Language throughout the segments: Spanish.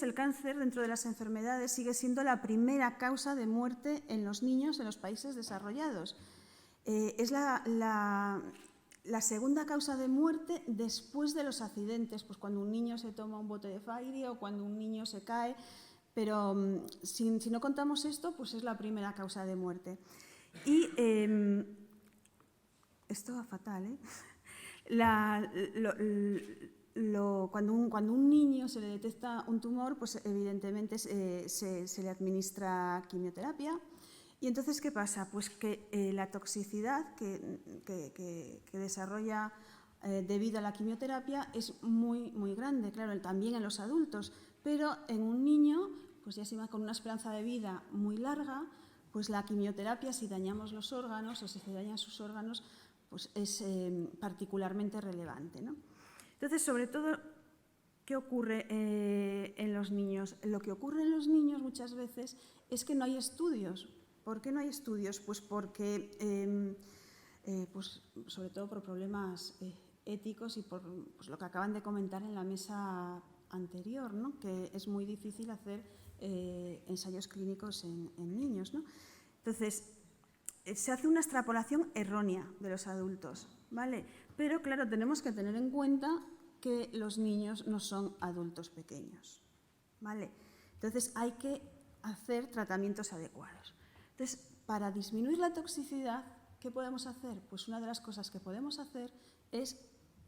el cáncer, dentro de las enfermedades, sigue siendo la primera causa de muerte en los niños en los países desarrollados. Es la segunda causa de muerte después de los accidentes, pues cuando un niño se toma un bote de Fairy o cuando un niño se cae, pero si no contamos esto, pues es la primera causa de muerte. Y esto va fatal, ¿eh? Cuando un niño se le detecta un tumor, pues evidentemente se le administra quimioterapia. Y entonces, ¿qué pasa? Pues que la toxicidad que desarrolla debido a la quimioterapia es muy, muy grande, claro, también en los adultos, pero en un niño, pues ya se va con una esperanza de vida muy larga, pues la quimioterapia, si dañamos los órganos o si se dañan sus órganos, pues es particularmente relevante, ¿no? Entonces, sobre todo, ¿qué ocurre en los niños? Lo que ocurre en los niños muchas veces es que no hay estudios. ¿Por qué no hay estudios? Pues porque, pues, sobre todo por problemas éticos y por pues, lo que acaban de comentar en la mesa anterior, ¿no? Que es muy difícil hacer ensayos clínicos en niños, ¿no? Entonces, se hace una extrapolación errónea de los adultos, ¿vale? Pero, claro, tenemos que tener en cuenta que los niños no son adultos pequeños, ¿vale? Entonces, hay que hacer tratamientos adecuados. Entonces, para disminuir la toxicidad, ¿qué podemos hacer? Pues una de las cosas que podemos hacer es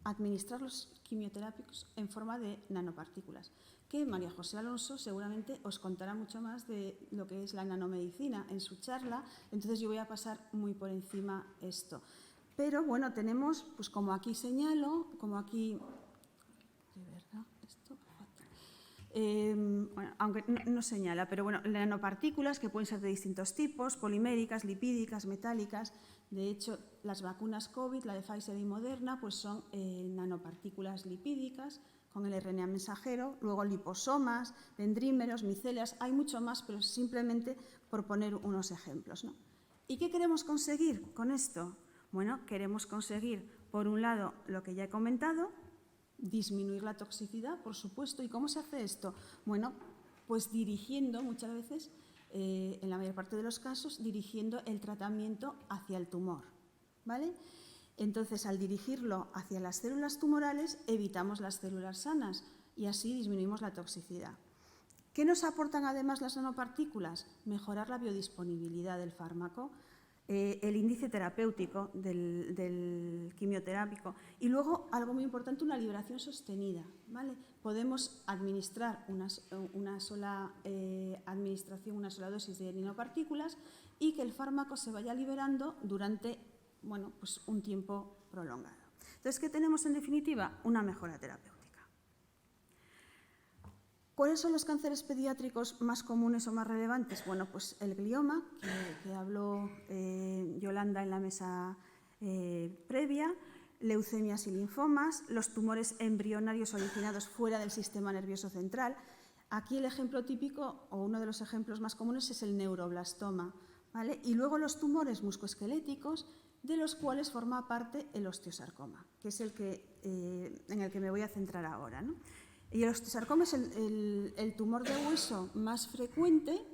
administrar los quimioterápicos en forma de nanopartículas, que María José Alonso seguramente os contará mucho más de lo que es la nanomedicina en su charla, entonces yo voy a pasar muy por encima esto. Pero bueno, tenemos, pues como aquí señalo, como aquí... ¿De verdad? Esto... bueno, aunque no señala, pero bueno, nanopartículas que pueden ser de distintos tipos, poliméricas, lipídicas, metálicas. De hecho, las vacunas COVID, la de Pfizer y Moderna, pues son nanopartículas lipídicas con el RNA mensajero, luego liposomas, dendrímeros, micelias, hay mucho más, pero simplemente por poner unos ejemplos, ¿no? ¿Y qué queremos conseguir con esto? Bueno, queremos conseguir, por un lado, lo que ya he comentado, disminuir la toxicidad, por supuesto. ¿Y cómo se hace esto? Bueno, pues dirigiendo muchas veces, en la mayor parte de los casos, dirigiendo el tratamiento hacia el tumor, ¿vale? Entonces, al dirigirlo hacia las células tumorales, evitamos las células sanas y así disminuimos la toxicidad. ¿Qué nos aportan además las nanopartículas? Mejorar la biodisponibilidad del fármaco, el índice terapéutico del quimioterápico y luego, algo muy importante, una liberación sostenida, ¿vale? Podemos administrar una sola administración, una sola dosis de nanopartículas y que el fármaco se vaya liberando durante, bueno, pues un tiempo prolongado. Entonces, ¿qué tenemos en definitiva? Una mejora terapéutica. ¿Cuáles son los cánceres pediátricos más comunes o más relevantes? Bueno, pues el glioma, que habló Yolanda en la mesa previa, leucemias y linfomas, los tumores embrionarios originados fuera del sistema nervioso central. Aquí el ejemplo típico, o uno de los ejemplos más comunes, es el neuroblastoma, ¿vale? Y luego los tumores muscoesqueléticos, de los cuales forma parte el osteosarcoma, que es en el que me voy a centrar ahora, ¿no? Y el osteosarcoma es el tumor de hueso más frecuente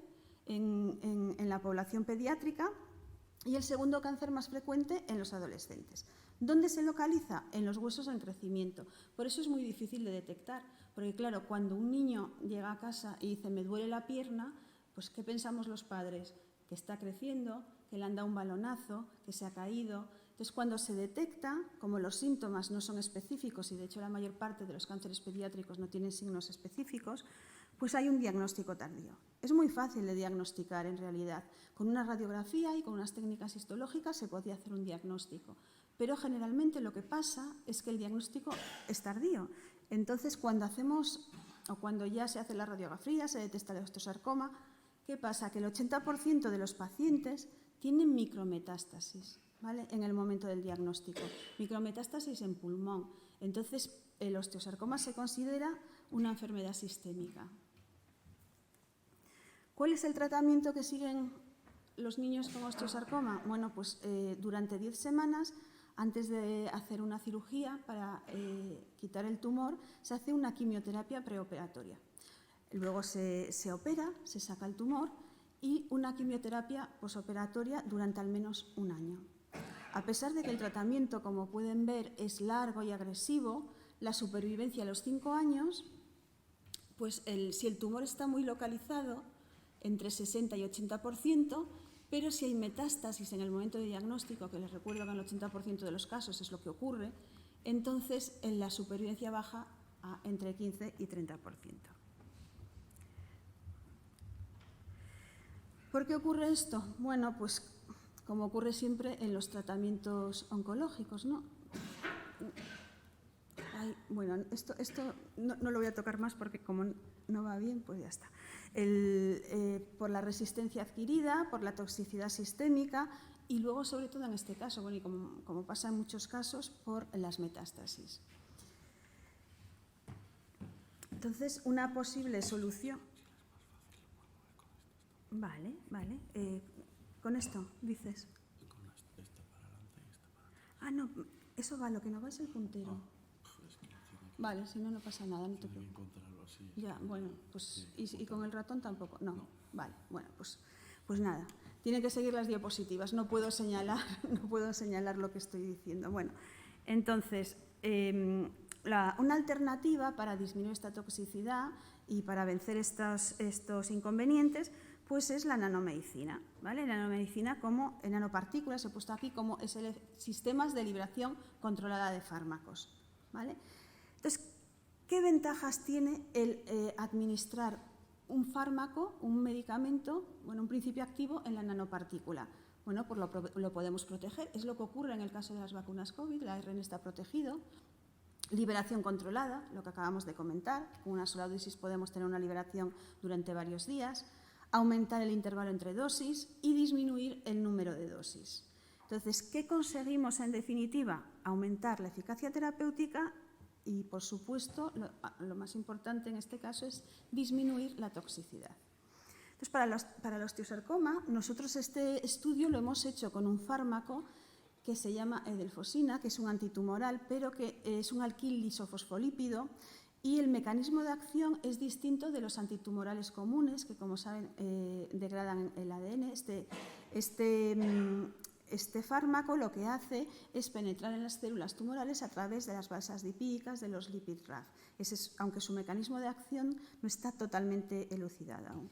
en la población pediátrica y el segundo cáncer más frecuente en los adolescentes. ¿Dónde se localiza? En los huesos en crecimiento. Por eso es muy difícil de detectar, porque claro, cuando un niño llega a casa y dice me duele la pierna, pues ¿qué pensamos los padres? Que está creciendo, que le han dado un balonazo, que se ha caído. Entonces, cuando se detecta, como los síntomas no son específicos y de hecho la mayor parte de los cánceres pediátricos no tienen signos específicos, pues hay un diagnóstico tardío. Es muy fácil de diagnosticar en realidad. Con una radiografía y con unas técnicas histológicas se podía hacer un diagnóstico. Pero generalmente lo que pasa es que el diagnóstico es tardío. Entonces, cuando ya se hace la radiografía, se detecta el osteosarcoma, ¿qué pasa? Que el 80% de los pacientes tienen micrometástasis, ¿vale? En el momento del diagnóstico. Micrometástasis en pulmón. Entonces, el osteosarcoma se considera una enfermedad sistémica. ¿Cuál es el tratamiento que siguen los niños con osteosarcoma? Bueno, pues durante 10 semanas, antes de hacer una cirugía para quitar el tumor, se hace una quimioterapia preoperatoria. Luego se opera, se saca el tumor y una quimioterapia posoperatoria durante al menos un año. A pesar de que el tratamiento, como pueden ver, es largo y agresivo, la supervivencia a los 5 años, pues si el tumor está muy localizado, entre 60 y 80%, pero si hay metástasis en el momento de diagnóstico, que les recuerdo que en el 80% de los casos es lo que ocurre, entonces la supervivencia baja a entre 15 y 30%. ¿Por qué ocurre esto? Bueno, pues como ocurre siempre en los tratamientos oncológicos, ¿no? Bueno, esto no lo voy a tocar más porque como no va bien, pues ya está. Por la resistencia adquirida, por la toxicidad sistémica y luego, sobre todo en este caso, bueno, y como pasa en muchos casos, por las metástasis. Entonces, una posible solución... Vale. Con esto, dices. Con esta para adelante y esta para atrás. Ah, no, eso va, lo que no va es el puntero. Vale, si no, no pasa nada, no te preocupes. Encontrarlo así. Ya, bueno, pues y con el ratón tampoco. No. Vale, bueno, pues nada. Tiene que seguir las diapositivas. No puedo señalar lo que estoy diciendo. Bueno, entonces, una alternativa para disminuir esta toxicidad y para vencer estos inconvenientes, pues es la nanomedicina, ¿vale? La nanomedicina como en nanopartículas, he puesto aquí como sistemas de liberación controlada de fármacos, ¿vale? Entonces, ¿qué ventajas tiene el administrar un fármaco, un medicamento, bueno, un principio activo en la nanopartícula? Bueno, pues lo podemos proteger. Es lo que ocurre en el caso de las vacunas COVID, el ARN está protegido. Liberación controlada, lo que acabamos de comentar. Con una sola dosis podemos tener una liberación durante varios días. Aumentar el intervalo entre dosis y disminuir el número de dosis. Entonces, ¿qué conseguimos en definitiva? Aumentar la eficacia terapéutica y, por supuesto, lo más importante en este caso es disminuir la toxicidad. Entonces, para el osteosarcoma, nosotros este estudio lo hemos hecho con un fármaco que se llama edelfosina, que es un antitumoral, pero que es un alquil lisofosfolípido, y el mecanismo de acción es distinto de los antitumorales comunes, que, como saben, degradan el ADN. Este fármaco lo que hace es penetrar en las células tumorales a través de las balsas lipídicas de los lipid RAF, aunque su mecanismo de acción no está totalmente elucidado aún.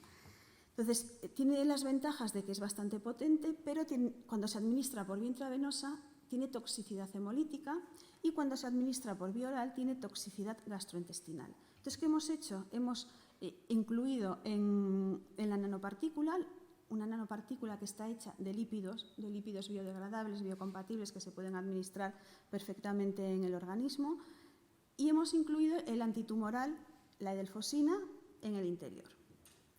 Entonces, tiene las ventajas de que es bastante potente, pero cuando se administra por vía intravenosa tiene toxicidad hemolítica y cuando se administra por vía oral tiene toxicidad gastrointestinal. Entonces, ¿qué hemos hecho? Hemos incluido en la nanopartícula una nanopartícula que está hecha de lípidos biodegradables, biocompatibles, que se pueden administrar perfectamente en el organismo, y hemos incluido el antitumoral, la edelfosina, en el interior.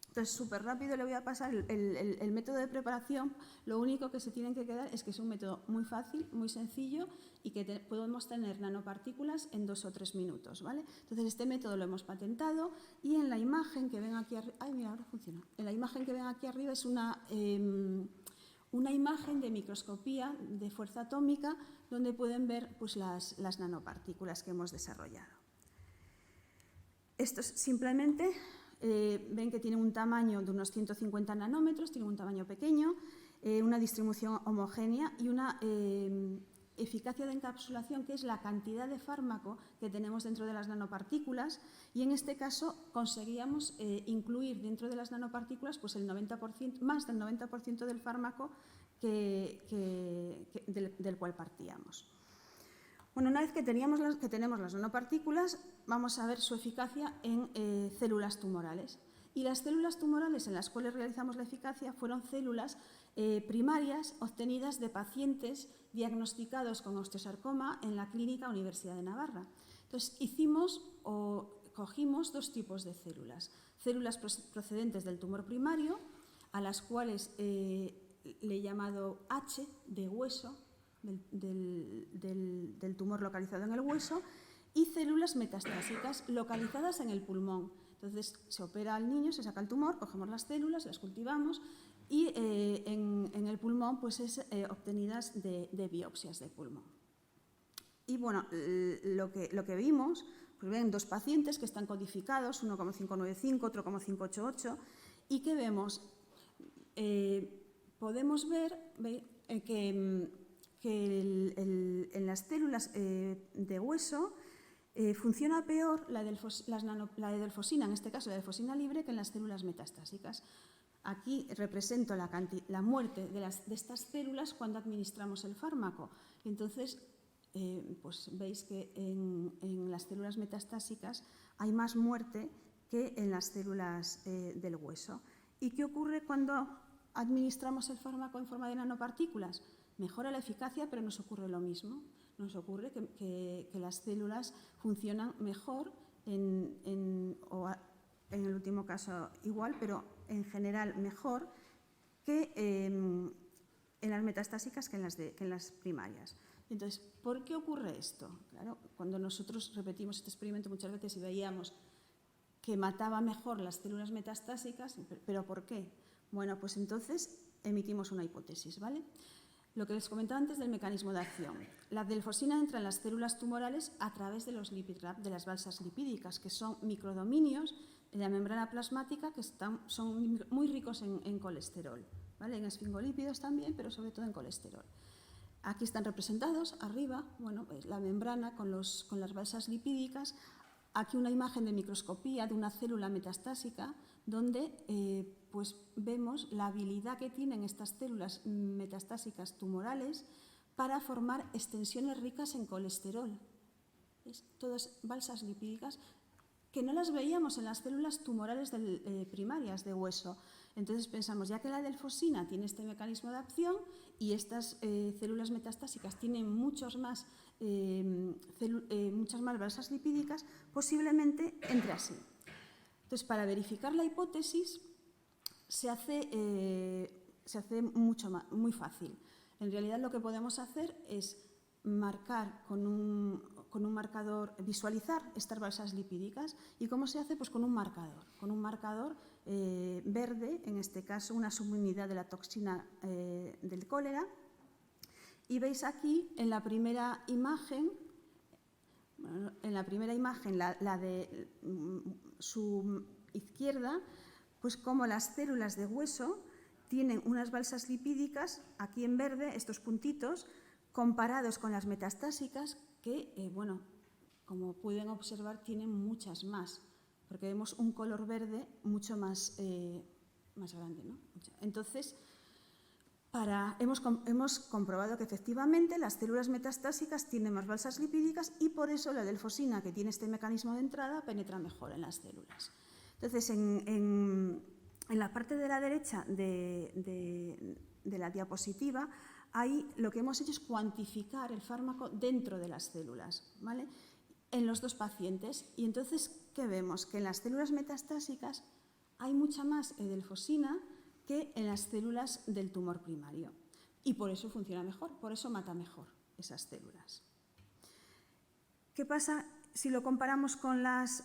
Entonces, súper rápido le voy a pasar el método de preparación. Lo único que se tienen que quedar es que es un método muy fácil, muy sencillo y que podemos tener nanopartículas en 2 o 3 minutos, ¿vale? Entonces, este método lo hemos patentado y en la imagen que ven aquí arriba... ¡Ay, mira, ahora funciona! En la imagen que ven aquí arriba es una imagen de microscopía de fuerza atómica donde pueden ver pues, las nanopartículas que hemos desarrollado. Esto es simplemente... ven que tiene un tamaño de unos 150 nanómetros, tiene un tamaño pequeño, una distribución homogénea y una eficacia de encapsulación, que es la cantidad de fármaco que tenemos dentro de las nanopartículas, y en este caso conseguíamos incluir dentro de las nanopartículas pues más del 90% del fármaco del cual partíamos. Bueno, una vez que tenemos las nanopartículas, vamos a ver su eficacia en células tumorales. Y las células tumorales en las cuales realizamos la eficacia fueron células primarias obtenidas de pacientes diagnosticados con osteosarcoma en la Clínica Universidad de Navarra. Entonces, cogimos 2 tipos de células. Células procedentes del tumor primario, a las cuales le he llamado H de hueso, del tumor localizado en el hueso, y células metastásicas localizadas en el pulmón. Entonces, se opera al niño, se saca el tumor, cogemos las células, las cultivamos y en el pulmón pues obtenidas de biopsias de pulmón. Y bueno, lo que vimos Pues ven dos pacientes que están codificados, uno como 595, otro como 588, y ¿qué vemos? Podemos ver que en las células de hueso funciona peor la edelfosina, en este caso la edelfosina libre, que en las células metastásicas. Aquí represento la muerte de estas células cuando administramos el fármaco. Entonces, pues veis que en las células metastásicas hay más muerte que en las células del hueso. ¿Y qué ocurre cuando administramos el fármaco en forma de nanopartículas? Mejora la eficacia, pero nos ocurre lo mismo. Nos ocurre que las células funcionan mejor, o en el último caso igual, pero en general mejor que en las metastásicas que en las primarias. Entonces, ¿por qué ocurre esto? Claro, cuando nosotros repetimos este experimento muchas veces y veíamos que mataba mejor las células metastásicas, ¿pero por qué? Bueno, pues entonces emitimos una hipótesis, ¿vale? Lo que les comentaba antes del mecanismo de acción. La edelfosina entra en las células tumorales a través de los lipid wrap, de las balsas lipídicas, que son microdominios en la membrana plasmática que son muy ricos en colesterol, ¿vale? En esfingolípidos también, pero sobre todo en colesterol. Aquí están representados, arriba, bueno, pues la membrana con las balsas lipídicas. Aquí una imagen de microscopía de una célula metastásica donde pues vemos la habilidad que tienen estas células metastásicas tumorales para formar extensiones ricas en colesterol. ¿Ves? Todas balsas lipídicas que no las veíamos en las células tumorales primarias de hueso. Entonces pensamos, ya que la edelfosina tiene este mecanismo de acción y estas células metastásicas tienen muchas más balsas lipídicas, posiblemente entre así. Entonces, para verificar la hipótesis se hace muy fácil. En realidad lo que podemos hacer es marcar con un marcador, visualizar estas balsas lipídicas. ¿Y cómo se hace? Pues con un marcador verde, en este caso una subunidad de la toxina del cólera. Y veis aquí en la primera imagen, la de su izquierda, pues como las células de hueso tienen unas balsas lipídicas, aquí en verde, estos puntitos, comparados con las metastásicas, que, bueno, como pueden observar, tienen muchas más, porque vemos un color verde mucho más grande, ¿no? Entonces, hemos comprobado que efectivamente las células metastásicas tienen más balsas lipídicas y por eso la edelfosina, que tiene este mecanismo de entrada, penetra mejor en las células. Entonces, en la parte de la derecha de la diapositiva, ahí lo que hemos hecho es cuantificar el fármaco dentro de las células, ¿vale? En los dos pacientes. Y entonces, ¿qué vemos? Que en las células metastásicas hay mucha más edelfosina que en las células del tumor primario. Y por eso funciona mejor, por eso mata mejor esas células. ¿Qué pasa si lo comparamos con las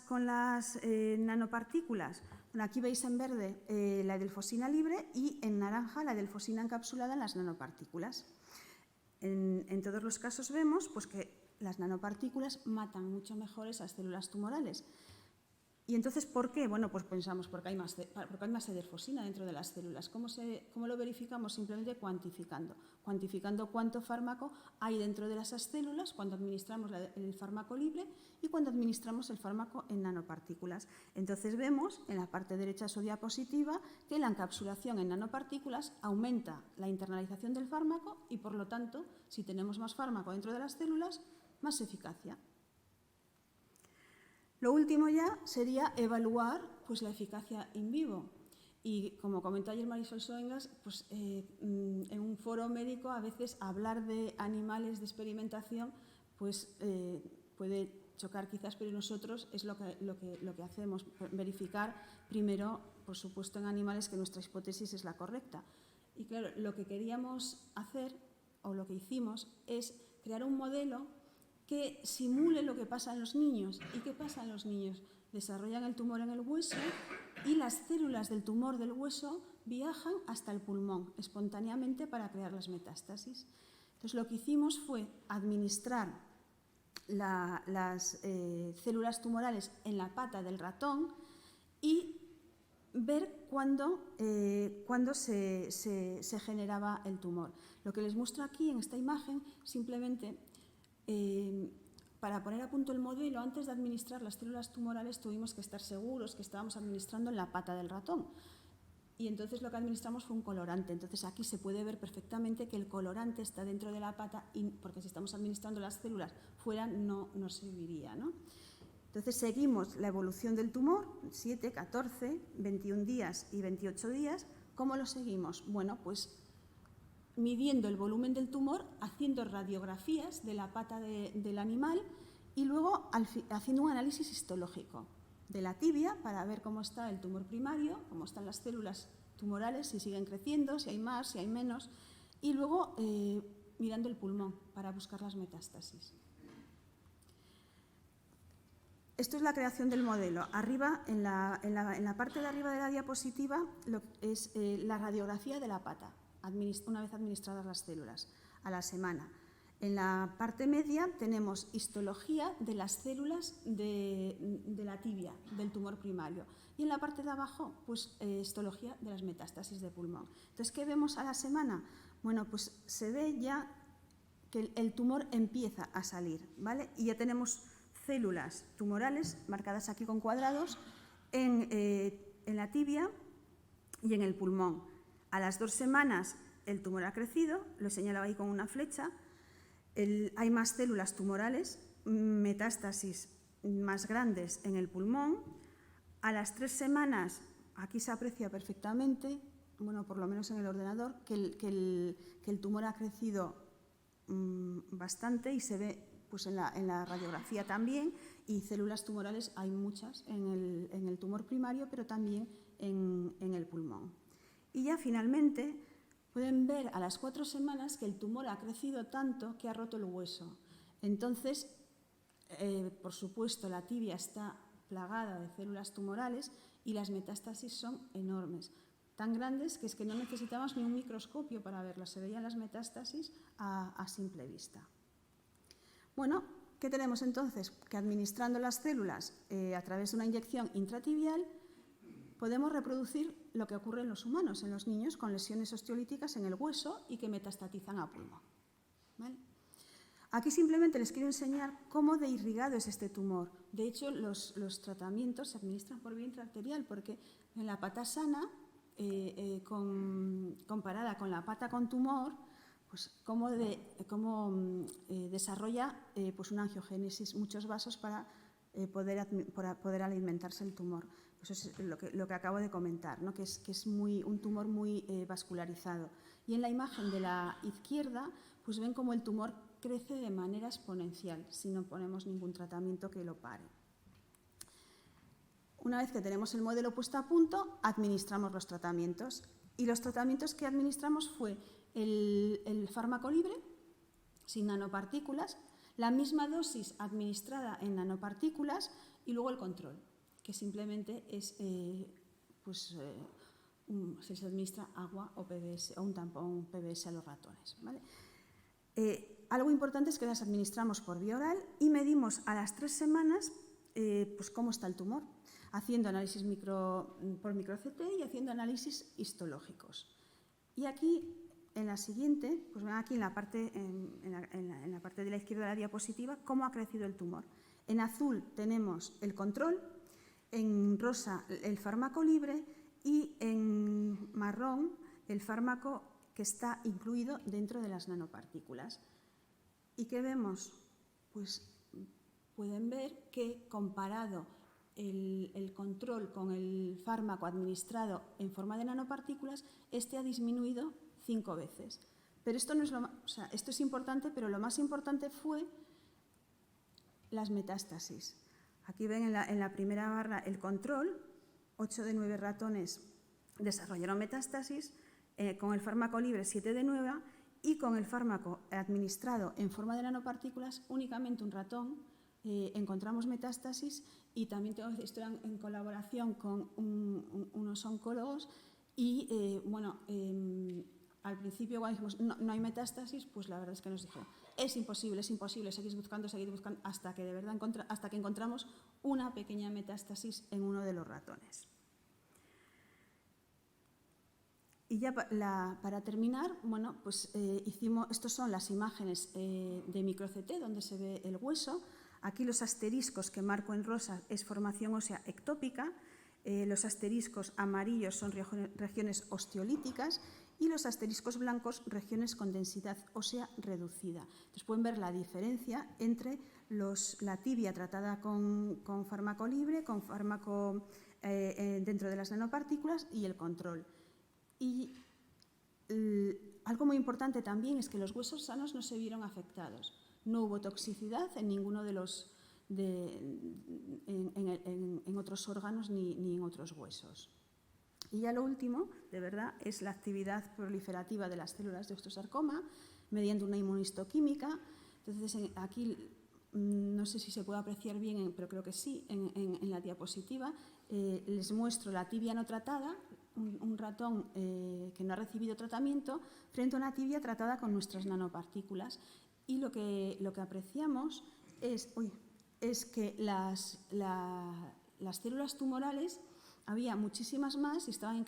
nanopartículas? Bueno, aquí veis en verde la edelfosina libre y en naranja la edelfosina encapsulada en las nanopartículas. En todos los casos vemos pues, que las nanopartículas matan mucho mejor esas células tumorales. ¿Y entonces por qué? Bueno, pues pensamos porque hay más edelfosina dentro de las células. ¿Cómo lo verificamos? Simplemente cuantificando cuánto fármaco hay dentro de esas células cuando administramos el fármaco libre y cuando administramos el fármaco en nanopartículas. Entonces vemos en la parte derecha de su diapositiva que la encapsulación en nanopartículas aumenta la internalización del fármaco y, por lo tanto, si tenemos más fármaco dentro de las células, más eficacia. Lo último ya sería evaluar pues, la eficacia in vivo. Y como comentó ayer Marisol Soengas, pues, en un foro médico a veces hablar de animales de experimentación pues, puede chocar quizás, pero nosotros es lo que hacemos, verificar primero, por supuesto, en animales que nuestra hipótesis es la correcta. Y claro, lo que queríamos hacer, o lo que hicimos, es crear un modelo que simule lo que pasa en los niños. ¿Y qué pasa en los niños? Desarrollan el tumor en el hueso y las células del tumor del hueso viajan hasta el pulmón espontáneamente para crear las metástasis. Entonces, lo que hicimos fue administrar las células tumorales en la pata del ratón y ver cuándo se generaba el tumor. Lo que les muestro aquí en esta imagen, simplemente para poner a punto el modelo, antes de administrar las células tumorales tuvimos que estar seguros que estábamos administrando en la pata del ratón. Y entonces lo que administramos fue un colorante. Entonces aquí se puede ver perfectamente que el colorante está dentro de la pata, porque si estamos administrando las células fuera no serviría, ¿no? Entonces seguimos la evolución del tumor, 7, 14, 21 días y 28 días. ¿Cómo lo seguimos? Bueno, pues midiendo el volumen del tumor, haciendo radiografías de la pata del animal y luego haciendo un análisis histológico de la tibia para ver cómo está el tumor primario, cómo están las células tumorales, si siguen creciendo, si hay más, si hay menos, y luego mirando el pulmón para buscar las metástasis. Esto es la creación del modelo. Arriba, en la parte de arriba de la diapositiva, es la radiografía de la pata, una vez administradas las células, a la semana. En la parte media tenemos histología de las células de la tibia, del tumor primario. Y en la parte de abajo, pues histología de las metástasis de pulmón. Entonces, ¿qué vemos a la semana? Bueno, pues se ve ya que el tumor empieza a salir, ¿vale? Y ya tenemos células tumorales, marcadas aquí con cuadrados, en la tibia y en el pulmón. A las 2 semanas el tumor ha crecido, lo he señalado ahí con una flecha, hay más células tumorales, metástasis más grandes en el pulmón. A las 3 semanas, aquí se aprecia perfectamente, bueno, por lo menos en el ordenador, que el tumor ha crecido bastante y se ve pues en la radiografía también, y células tumorales hay muchas en el tumor primario, pero también en el pulmón. Y ya finalmente pueden ver a las 4 semanas que el tumor ha crecido tanto que ha roto el hueso. Entonces, por supuesto, la tibia está plagada de células tumorales y las metástasis son enormes, tan grandes que es que no necesitamos ni un microscopio para verlas, se veían las metástasis a simple vista. Bueno, ¿qué tenemos entonces? Que administrando las células a través de una inyección intratibial podemos reproducir lo que ocurre en los humanos, en los niños con lesiones osteolíticas en el hueso y que metastatizan a pulmón, ¿vale? Aquí simplemente les quiero enseñar cómo de irrigado es este tumor. De hecho, los tratamientos se administran por vía intraarterial porque en la pata sana, comparada con la pata con tumor, pues cómo desarrolla pues una angiogénesis, muchos vasos para poder alimentarse el tumor. Eso es lo que acabo de comentar, ¿no? que es un tumor muy vascularizado. Y en la imagen de la izquierda, pues ven cómo el tumor crece de manera exponencial, si no ponemos ningún tratamiento que lo pare. Una vez que tenemos el modelo puesto a punto, administramos los tratamientos. Y los tratamientos que administramos fue el fármaco libre, sin nanopartículas, la misma dosis administrada en nanopartículas y luego el control, que simplemente es, se administra agua o PBS o un tampón PBS a los ratones, ¿vale? Algo importante es que las administramos por vía oral y medimos a las 3 semanas pues cómo está el tumor, haciendo análisis por micro-CT y haciendo análisis histológicos. Y aquí, en la siguiente, pues ven aquí en la parte de la izquierda de la diapositiva, cómo ha crecido el tumor. En azul tenemos el control, en rosa el fármaco libre y en marrón el fármaco que está incluido dentro de las nanopartículas. ¿Y qué vemos? Pues pueden ver que comparado el control con el fármaco administrado en forma de nanopartículas, este ha disminuido 5 veces. Pero esto no es esto es importante, pero lo más importante fue las metástasis. Aquí ven en la primera barra el control, 8 de 9 ratones desarrollaron metástasis, con el fármaco libre 7 de 9 y con el fármaco administrado en forma de nanopartículas únicamente un ratón encontramos metástasis, y también tengo esto en colaboración con unos oncólogos y al principio cuando dijimos no hay metástasis, pues la verdad es que nos dijeron es imposible, seguís buscando, hasta que de verdad hasta que encontramos una pequeña metástasis en uno de los ratones. Y ya para terminar, bueno, pues estos son las imágenes de micro-CT donde se ve el hueso. Aquí los asteriscos que marco en rosa es formación ósea ectópica, los asteriscos amarillos son regiones osteolíticas y los asteriscos blancos regiones con densidad ósea reducida. Entonces pueden ver la diferencia entre la tibia tratada con fármaco libre, con fármaco dentro de las nanopartículas y el control. Y algo muy importante también es que los huesos sanos no se vieron afectados. No hubo toxicidad en ninguno de los en otros órganos ni en otros huesos. Y ya lo último, de verdad, es la actividad proliferativa de las células de osteosarcoma mediante una inmunistoquímica. Entonces, aquí no sé si se puede apreciar bien, pero creo que sí, en la diapositiva, les muestro la tibia no tratada, un ratón que no ha recibido tratamiento, frente a una tibia tratada con nuestras nanopartículas. Y lo que apreciamos es que las células tumorales había muchísimas más y estaban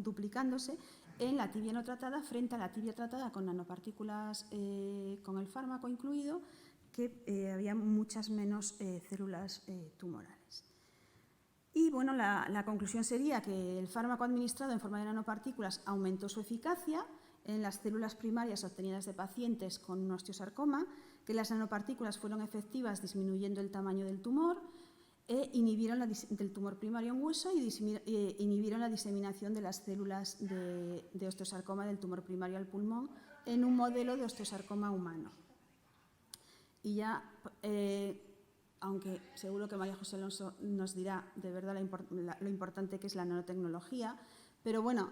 duplicándose en la tibia no tratada frente a la tibia tratada con nanopartículas con el fármaco incluido, que había muchas menos células tumorales. Y bueno, la conclusión sería que el fármaco administrado en forma de nanopartículas aumentó su eficacia en las células primarias obtenidas de pacientes con un osteosarcoma, que las nanopartículas fueron efectivas disminuyendo el tamaño del tumor, inhibieron del tumor primario en hueso y inhibieron la diseminación de las células de osteosarcoma del tumor primario al pulmón en un modelo de osteosarcoma humano. Y ya, aunque seguro que María José Alonso nos dirá de verdad lo importante que es la nanotecnología, pero bueno,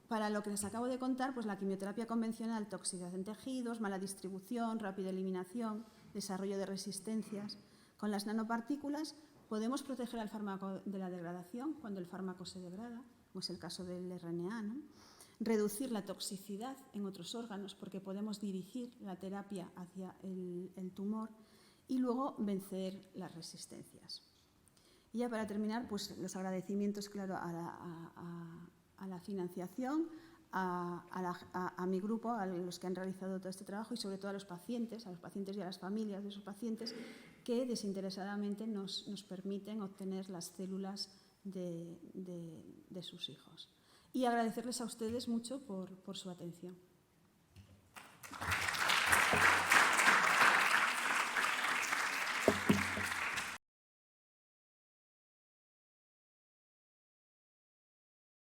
para lo que les acabo de contar, pues la quimioterapia convencional, toxicidad en tejidos, mala distribución, rápida eliminación, desarrollo de resistencias. Con las nanopartículas podemos proteger al fármaco de la degradación cuando el fármaco se degrada, como es el caso del RNA, ¿no? Reducir la toxicidad en otros órganos porque podemos dirigir la terapia hacia el tumor y luego vencer las resistencias. Y ya para terminar, pues los agradecimientos, claro, a la financiación, a mi grupo, a los que han realizado todo este trabajo y sobre todo a los pacientes y a las familias de esos pacientes que desinteresadamente nos permiten obtener las células de sus hijos. Y agradecerles a ustedes mucho por su atención.